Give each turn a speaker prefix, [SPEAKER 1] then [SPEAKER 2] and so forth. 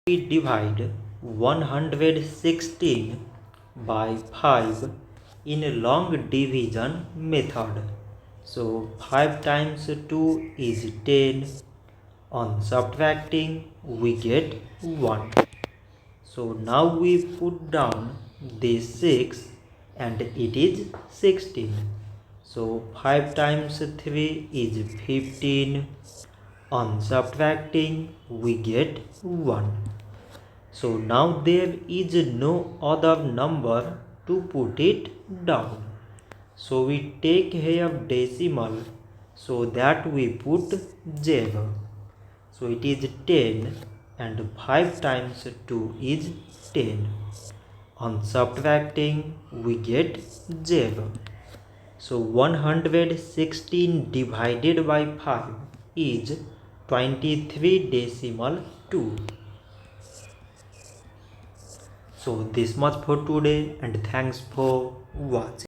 [SPEAKER 1] we divide 116 by 5 in a long division method. So 5 times 2 is 10. On subtracting we get 1. So now we put down this 6 and it is 16. So 5 times 3 is 15. On subtracting we get 1. So now there is no other number to put it down. So we take here decimal so that we put 0. So it is 10 and 5 times 2 is 10. On subtracting we get 0. So 116 divided by 5 is 23.2. So this much for today and thanks for watching.